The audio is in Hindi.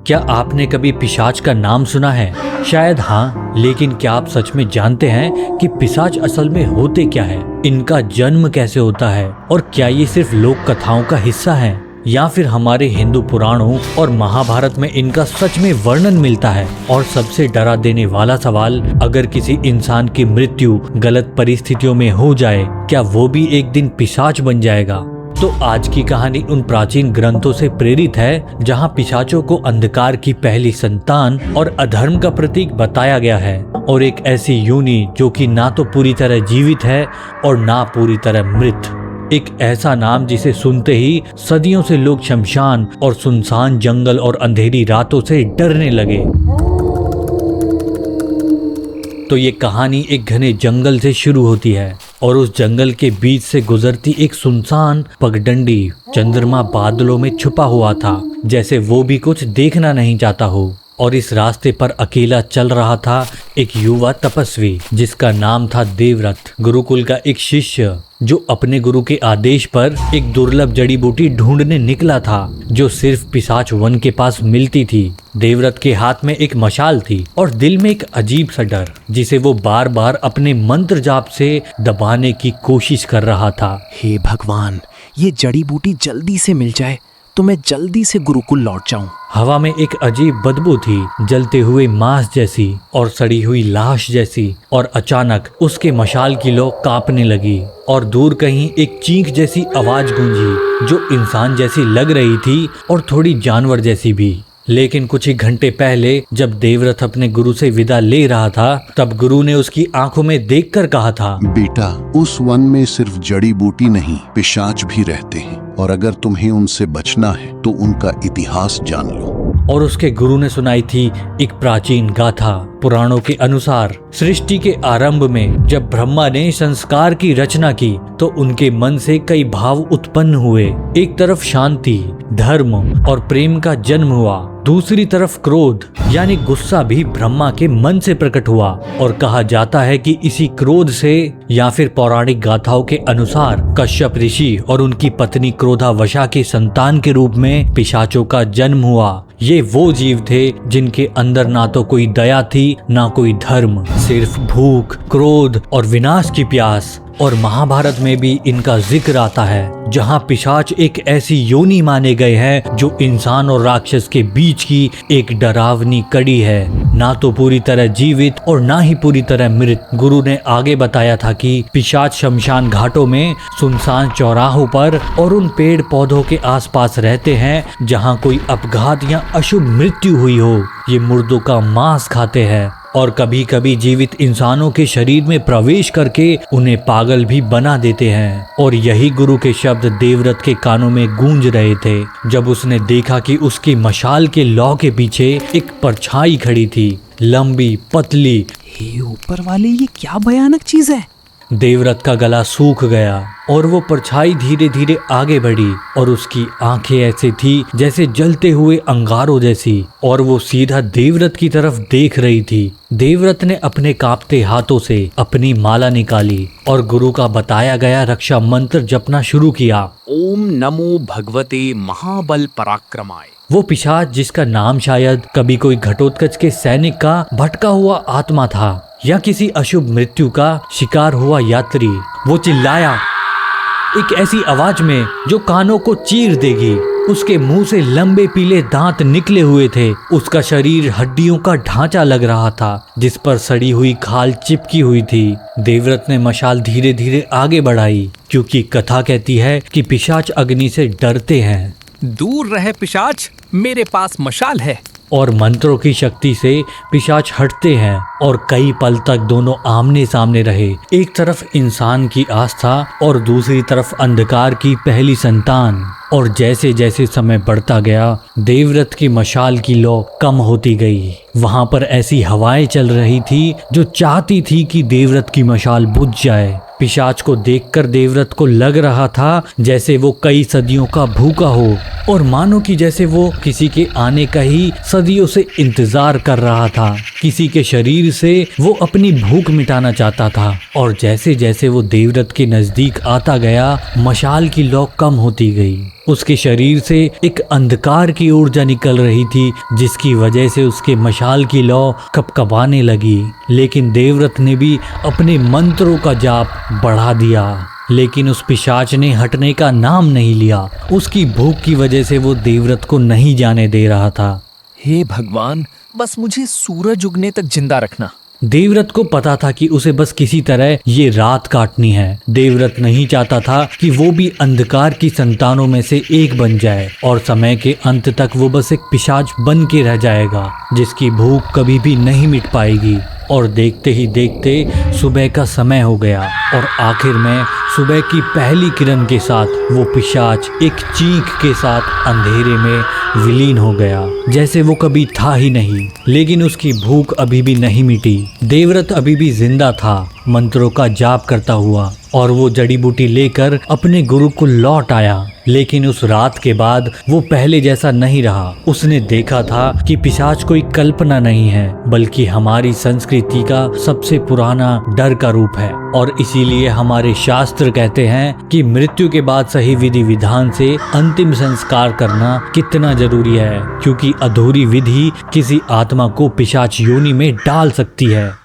क्या आपने कभी पिशाच का नाम सुना है? शायद हाँ, लेकिन क्या आप सच में जानते हैं कि पिशाच असल में होते क्या है? इनका जन्म कैसे होता है और क्या ये सिर्फ लोक कथाओं का हिस्सा है या फिर हमारे हिंदू पुराणों और महाभारत में इनका सच में वर्णन मिलता है? और सबसे डरा देने वाला सवाल, अगर किसी इंसान की मृत्यु गलत परिस्थितियों में हो जाए, क्या वो भी एक दिन पिशाच बन जाएगा? तो आज की कहानी उन प्राचीन ग्रंथों से प्रेरित है जहां पिशाचों को अंधकार की पहली संतान और अधर्म का प्रतीक बताया गया है, और एक ऐसी योनि जो कि ना तो पूरी तरह जीवित है और ना पूरी तरह मृत। एक ऐसा नाम जिसे सुनते ही सदियों से लोग शमशान और सुनसान जंगल और अंधेरी रातों से डरने लगे। तो ये कहानी एक घने जंगल से शुरू होती है और उस जंगल के बीच से गुजरती एक सुनसान पगडंडी। चंद्रमा बादलों में छुपा हुआ था, जैसे वो भी कुछ देखना नहीं चाहता हो। और इस रास्ते पर अकेला चल रहा था एक युवा तपस्वी जिसका नाम था देवव्रत, गुरुकुल का एक शिष्य जो अपने गुरु के आदेश पर एक दुर्लभ जड़ी बूटी ढूंढने निकला था जो सिर्फ पिशाच वन के पास मिलती थी। देवव्रत के हाथ में एक मशाल थी और दिल में एक अजीब सा डर जिसे वो बार बार अपने मंत्र जाप से दबाने की कोशिश कर रहा था। हे भगवान, ये जड़ी बूटी जल्दी से मिल जाए तो मैं जल्दी से गुरुकुल लौट जाऊं। हवा में एक अजीब बदबू थी, जलते हुए मांस जैसी और सड़ी हुई लाश जैसी। और अचानक उसके मशाल की लौ कांपने लगी और दूर कहीं एक चीख जैसी आवाज गूंजी जो इंसान जैसी लग रही थी और थोड़ी जानवर जैसी भी। लेकिन कुछ ही घंटे पहले जब देवव्रत अपने गुरु से विदा ले रहा था, तब गुरु ने उसकी आंखों में देखकर कहा था, बेटा, उस वन में सिर्फ जड़ी बूटी नहीं, पिशाच भी रहते हैं, और अगर तुम्हें उनसे बचना है तो उनका इतिहास जान लो। और उसके गुरु ने सुनाई थी एक प्राचीन गाथा। पुराणों के अनुसार सृष्टि के आरंभ में जब ब्रह्मा ने संस्कार की रचना की तो उनके मन से कई भाव उत्पन्न हुए। एक तरफ शांति, धर्म और प्रेम का जन्म हुआ, दूसरी तरफ क्रोध यानी गुस्सा भी ब्रह्मा के मन से प्रकट हुआ। और कहा जाता है कि इसी क्रोध से या फिर पौराणिक गाथाओं के अनुसार कश्यप ऋषि और उनकी पत्नी क्रोधावशा के संतान के रूप में पिशाचों का जन्म हुआ। ये वो जीव थे जिनके अंदर ना तो कोई दया थी ना कोई धर्म, सिर्फ भूख, क्रोध और विनाश की प्यास। और महाभारत में भी इनका जिक्र आता है जहाँ पिशाच एक ऐसी योनि माने गए हैं जो इंसान और राक्षस के बीच की एक डरावनी कड़ी है, ना तो पूरी तरह जीवित और ना ही पूरी तरह मृत। गुरु ने आगे बताया था कि पिशाच शमशान घाटों में, सुनसान चौराहों पर और उन पेड़ पौधों के आसपास रहते हैं जहाँ कोई अपघात या अशुभ मृत्यु हुई हो। ये मुर्दों का मांस खाते हैं और कभी कभी जीवित इंसानों के शरीर में प्रवेश करके उन्हें पागल भी बना देते हैं। और यही गुरु के शब्द देवव्रत के कानों में गूंज रहे थे जब उसने देखा कि उसकी मशाल के लौ के पीछे एक परछाई खड़ी थी, लंबी, पतली। हे ऊपर वाले, ये क्या भयानक चीज है? देवव्रत का गला सूख गया और वो परछाई धीरे धीरे आगे बढ़ी और उसकी आंखें ऐसे थी जैसे जलते हुए अंगारों जैसी, और वो सीधा देवव्रत की तरफ देख रही थी। देवव्रत ने अपने कांपते हाथों से अपनी माला निकाली और गुरु का बताया गया रक्षा मंत्र जपना शुरू किया। ओम नमो भगवते महाबल पराक्रमाय। वो पिशाच जिसका नाम शायद कभी कोई घटोत्कच के सैनिक का भटका हुआ आत्मा था या किसी अशुभ मृत्यु का शिकार हुआ यात्री, वो चिल्लाया एक ऐसी आवाज में जो कानों को चीर देगी। उसके मुंह से लंबे पीले दांत निकले हुए थे, उसका शरीर हड्डियों का ढांचा लग रहा था जिस पर सड़ी हुई खाल चिपकी हुई थी। देवव्रत ने मशाल धीरे धीरे आगे बढ़ाई क्योंकि कथा कहती है कि पिशाच अग्नि से डरते हैं। दूर रहे पिशाच, मेरे पास मशाल है। और मंत्रों की शक्ति से पिशाच हटते हैं और कई पल तक दोनों आमने सामने रहे। एक तरफ इंसान की आस्था और दूसरी तरफ अंधकार की पहली संतान। और जैसे जैसे समय बढ़ता गया, देवव्रत की मशाल की लौ कम होती गई। वहां पर ऐसी हवाएं चल रही थी जो चाहती थी कि देवव्रत की मशाल बुझ जाए। पिशाच को देखकर देवव्रत को लग रहा था जैसे वो कई सदियों का भूखा हो और मानो कि जैसे वो किसी के आने का ही सदियों से इंतजार कर रहा था। किसी के शरीर से वो अपनी भूख मिटाना चाहता था। और जैसे जैसे वो देवव्रत के नजदीक आता गया, मशाल की लौ कम होती गई। उसके शरीर से एक अंधकार की ऊर्जा निकल रही थी, जिसकी वजह से उसके मशाल की लौ कपकपाने लगी। लेकिन देवव्रत ने भी अपने मंत्रों का जाप बढ़ा दिया, लेकिन उस पिशाच ने हटने का नाम नहीं लिया। उसकी भूख की वजह से वो देवव्रत को नहीं जाने दे रहा था। हे भगवान, बस मुझे सूरज उगने तक जिंदा रखना। देवव्रत को पता था कि उसे बस किसी तरह ये रात काटनी है। देवव्रत नहीं चाहता था कि वो भी अंधकार की संतानों में से एक बन जाए और समय के अंत तक वो बस एक पिशाच बन के रह जाएगा, जिसकी भूख कभी भी नहीं मिट पाएगी। और देखते ही देखते सुबह का समय हो गया और आखिर में सुबह की पहली किरण के साथ वो पिशाच एक चीख के साथ अंधेरे में विलीन हो गया, जैसे वो कभी था ही नहीं। लेकिन उसकी भूख अभी भी नहीं मिटी। देवव्रत अभी भी जिंदा था, मंत्रों का जाप करता हुआ, और वो जड़ी बूटी लेकर अपने गुरुकुल लौट आया। लेकिन उस रात के बाद वो पहले जैसा नहीं रहा। उसने देखा था कि पिशाच कोई कल्पना नहीं है, बल्कि हमारी संस्कृति का सबसे पुराना डर का रूप है। और इसीलिए हमारे शास्त्र कहते हैं कि मृत्यु के बाद सही विधि विधान से अंतिम संस्कार करना कितना जरूरी है, क्योंकि अधूरी विधि किसी आत्मा को पिशाच योनि में डाल सकती है।